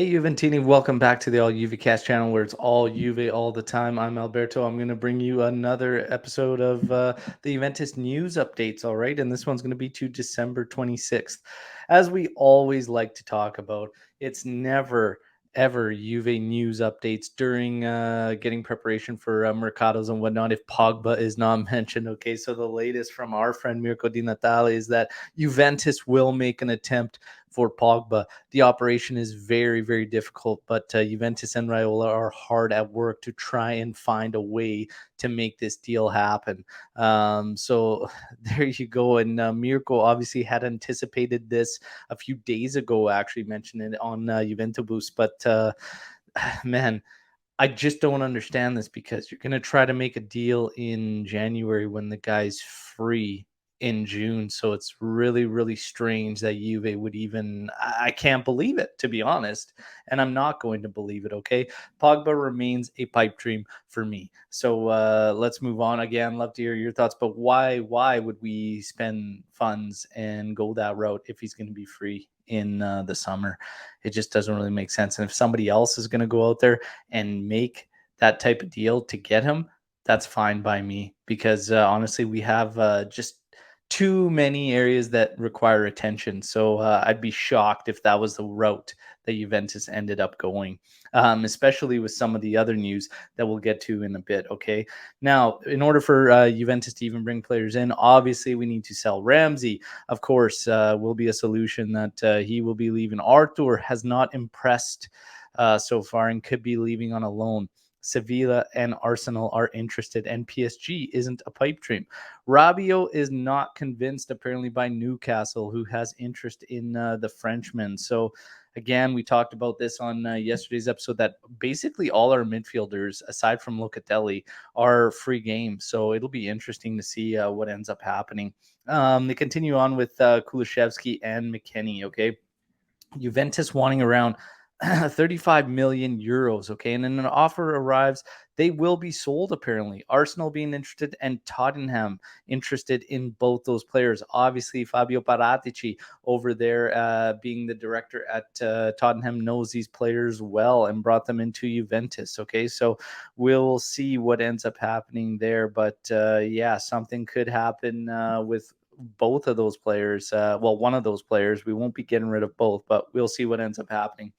Hey Juventini, welcome back to the All Juve Cast channel where it's all Juve all the time. I'm Alberto. I'm going to bring you another episode of the Juventus news updates, all right? And this one's going to be to December 26th. As we always like to talk about, it's never ever Juve news updates during getting preparation for Mercados and whatnot if Pogba is not mentioned, okay? So the latest from our friend Mirko Di Natale is that Juventus will make an attempt for Pogba. The operation is very, very difficult, but Juventus and Raiola are hard at work to try and find a way to make this deal happen. So there you go. And Mirko obviously had anticipated this a few days ago, actually mentioned it on Juventus, but man, I just don't understand this because you're going to try to make a deal in January when the guy's free in June. So it's really, really strange that Juve would even. I can't believe it, to be honest. And I'm not going to believe it, okay? Pogba remains a pipe dream for me. So let's move on. Again, love to hear your thoughts. But why would we spend funds and go that route if he's going to be free in the summer? It just doesn't really make sense. And if somebody else is going to go out there and make that type of deal to get him, that's fine by me because honestly, we have just too many areas that require attention. So I'd be shocked if that was the route that Juventus ended up going, especially with some of the other news that we'll get to in a bit. Okay. Now, in order for Juventus to even bring players in, obviously we need to sell Ramsey. Of course, will be a solution that he will be leaving. Arthur has not impressed so far and could be leaving on a loan. Sevilla and Arsenal are interested, and PSG isn't a pipe dream. Rabiot is not convinced, apparently, by Newcastle, who has interest in the Frenchman. So, again, we talked about this on yesterday's episode that basically all our midfielders, aside from Locatelli, are free game. So it'll be interesting to see what ends up happening. They continue on with Kulashevsky and McKennie, okay? Juventus wanting around 35 million euros. Okay. And then an offer arrives. They will be sold, apparently. Arsenal being interested and Tottenham interested in both those players. Obviously, Fabio Paratici over there, being the director at Tottenham, knows these players well and brought them into Juventus. Okay. So we'll see what ends up happening there. But yeah, something could happen with both of those players. Well, one of those players. We won't be getting rid of both, but we'll see what ends up happening.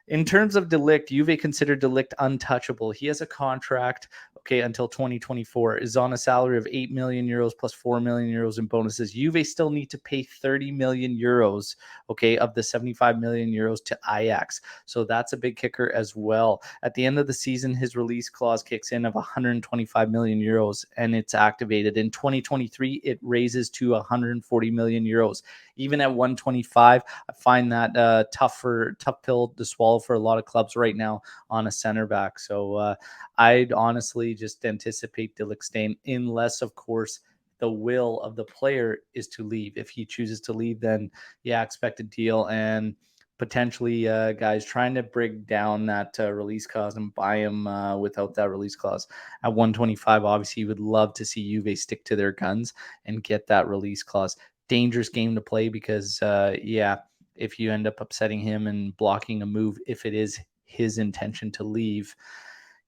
In terms of Delict, Juve considered Delict untouchable. He has a contract, okay, until 2024, is on a salary of 8 million euros plus 4 million euros in bonuses. Juve still need to pay 30 million euros, okay, of the 75 million euros to Ajax. So that's a big kicker as well. At the end of the season, his release clause kicks in of 125 million euros and it's activated. In 2023, it raises to 140 million euros. Even at 125, I find that tough pill to swallow for a lot of clubs right now on a center back. So I'd honestly just anticipate Dilick staying, unless, of course, the will of the player is to leave. If he chooses to leave, then yeah, expect a deal and potentially guys trying to break down that release clause and buy him without that release clause at 125. Obviously, you would love to see Juve stick to their guns and get that release clause. Dangerous game to play because yeah, if you end up upsetting him and blocking a move, if it is his intention to leave,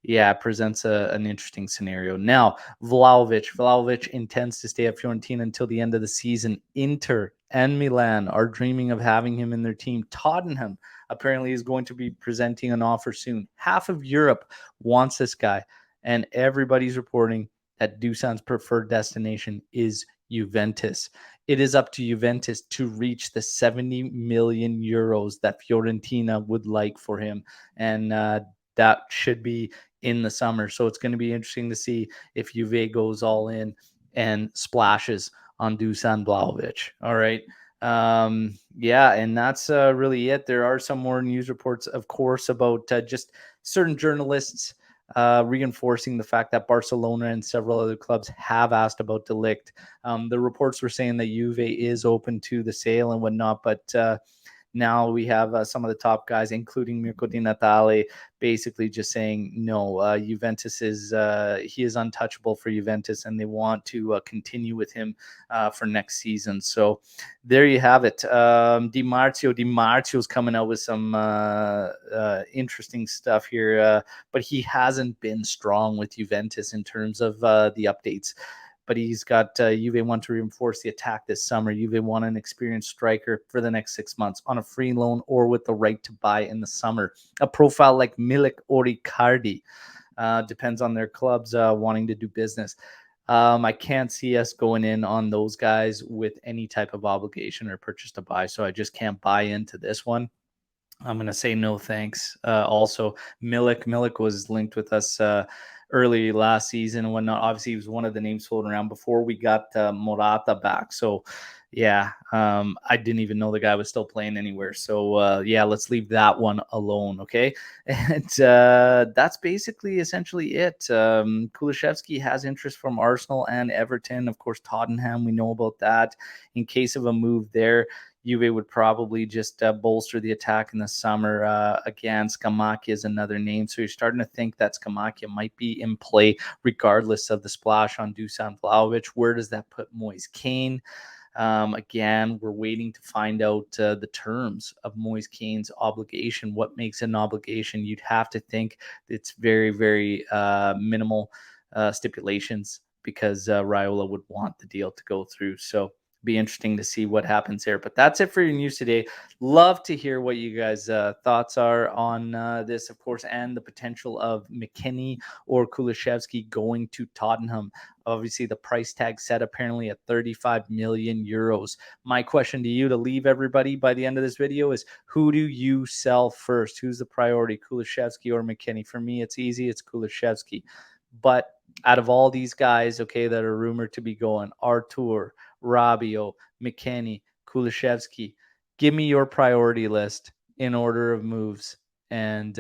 yeah, it presents an interesting scenario. Now, Vlahovic intends to stay at Fiorentina until the end of the season. Inter and Milan are dreaming of having him in their team. Tottenham apparently is going to be presenting an offer soon. Half of Europe wants this guy, and everybody's reporting that Dusan's preferred destination is Juventus. It is up to Juventus to reach the 70 million euros that Fiorentina would like for him. And that should be in the summer. So it's going to be interesting to see if Juve goes all in and splashes on Dusan Vlahovic. All right. Yeah, and that's really it. There are some more news reports, of course, about just certain journalists reinforcing the fact that Barcelona and several other clubs have asked about Delict. The reports were saying that Juve is open to the sale and whatnot, but Now we have some of the top guys, including Mirko Di Natale, basically just saying no. Juventus he is untouchable for Juventus, and they want to continue with him for next season. So there you have it. Di Marzio's coming out with some interesting stuff here, but he hasn't been strong with Juventus in terms of the updates. But he's got Juve want to reinforce the attack this summer. Juve want an experienced striker for the next 6 months on a free loan or with the right to buy in the summer. A profile like Milik or Icardi depends on their clubs wanting to do business. I can't see us going in on those guys with any type of obligation or purchase to buy. So I just can't buy into this one. I'm going to say no thanks. Also, Milik was linked with us early last season and whatnot. Obviously, he was one of the names floating around before we got Morata back. So, yeah, I didn't even know the guy was still playing anywhere. So, yeah, let's leave that one alone, okay? And that's basically essentially it. Kulashevsky has interest from Arsenal and Everton. Of course, Tottenham, we know about that. In case of a move there, Juve would probably just bolster the attack in the summer. Again, Scamacca is another name. So you're starting to think that Scamacca might be in play regardless of the splash on Dusan Vlahovic. Where does that put Moise Kean? Again, we're waiting to find out the terms of Moise Kean's obligation. What makes an obligation? You'd have to think it's very, very minimal stipulations because Raiola would want the deal to go through. So be interesting to see what happens here. But that's it for your news today. Love to hear what you guys' thoughts are on this, of course, and the potential of McKennie or Kulashevsky going to Tottenham. Obviously, the price tag set apparently at 35 million euros. My question to you to leave everybody by the end of this video is, who do you sell first? Who's the priority, Kulashevsky or McKennie? For me, it's easy. It's Kulashevsky. But out of all these guys, okay, that are rumored to be going, Artur, Rabiot, McKennie, Kulashevsky, give me your priority list in order of moves. And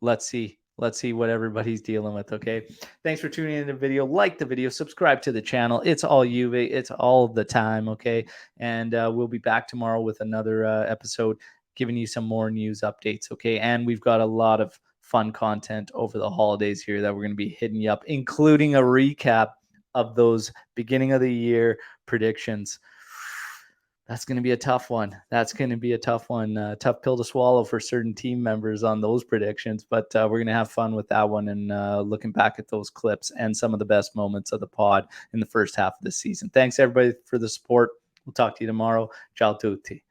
let's see what everybody's dealing with. Okay. Thanks for tuning in the video. Like the video, subscribe to the channel. It's all Juve. It's all the time. Okay. And we'll be back tomorrow with another episode giving you some more news updates. Okay. And we've got a lot of fun content over the holidays here that we're going to be hitting you up, including a recap of those beginning of the year predictions. That's going to be a tough one. Tough pill to swallow for certain team members on those predictions, but we're going to have fun with that one and looking back at those clips and some of the best moments of the pod in the first half of the season. Thanks everybody for the support. We'll talk to you tomorrow. Ciao tutti.